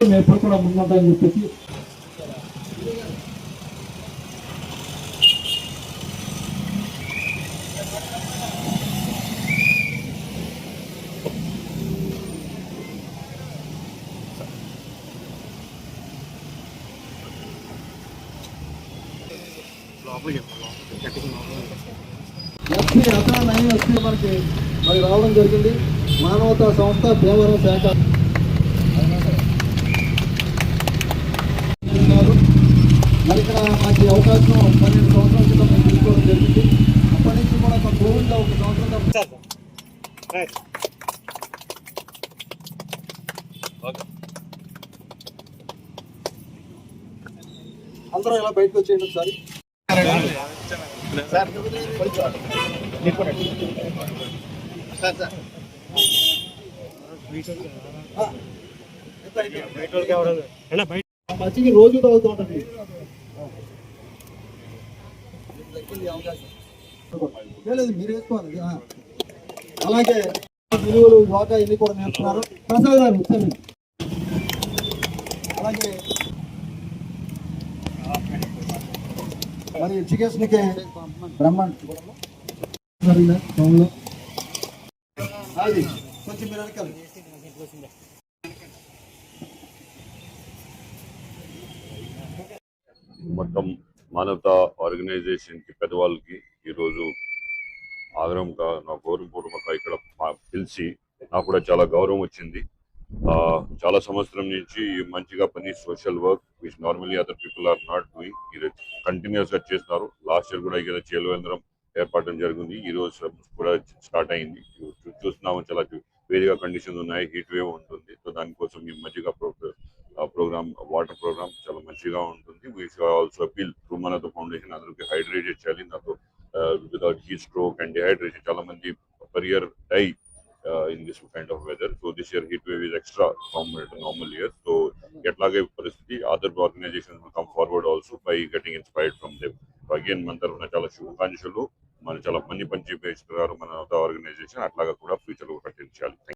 ఎప్పుడు కూడా ముందుంటాయని చెప్పేసి మనకి రావడం జరిగింది. మానవతా సంస్థ దేవరం శాఖ మరి ఇక్కడ మాకు అవకాశం 12 సంవత్సరాల క్రితం మేము తీసుకోవడం జరిగింది. అప్పటి నుంచి కూడా ఒక కోవిడ్లో 1 సంవత్సరం అందరూ ఇలా బయటకు వచ్చేయండి ఒకసారి. మచ్చికి రోజు తాగుతూ ఉంటుంది. లేదు మీరు వేసుకోవాలి. అలాగే విలువలు యోగా ఇవి కూడా నేర్చుకున్నారు. ప్రసాద్ గారు వచ్చారు. అలాగే మరి ఎడ్యుకేషన్కి బ్రహ్మాండ అది కొంచెం మీరు వెనకాలి. మొత్తం మానవతా ఆర్గనైజేషన్ కి పెద్దవాళ్ళకి ఈరోజు ఆగ్రహంగా నా గౌరవపూర్వక ఇక్కడ పిలిచి నాకు కూడా చాలా గౌరవం వచ్చింది. చాలా సంవత్సరం నుంచి మంచిగా పని social work which normally other people are not doing ఇది కంటిన్యూస్ గా చేస్తున్నారు. లాస్ట్ ఇయర్ కూడా ఇక్కడ చేలువేంద్రం ఏర్పడడం జరిగింది. ఈ రోజు కూడా స్టార్ట్ అయింది. చూస్తున్నాము చాలా వేడిగా కండిషన్స్ ఉన్నాయి, హీట్ వేవ్ ఉంటుంది. సో దానికోసం ఈ మధ్యగా ప్రోగ్రామ్ వాటర్ ప్రోగ్రామ్ చాలా మంచిగా ఉంటుంది. వీ ఆల్సో అపీల్ త్రూ మనతో ఫౌండేషన్ అందరికి హైడ్రేట్ చేయాలి. నాతో without heat stroke and dehydration చాలా మంది per year die in this kind of weather. So this year heat wave is extra common to normal years. So etlage paristhiti other organizations will come forward also by getting inspired from them. So again మన తరఫున చాలా శుభాకాంక్షలు. మన చాలా మంచి పంచి పేస్తున్నారు మన organization అట్లాగా కూడా ఫ్యూచర్ లో కంటిన్యూ చేయాలి.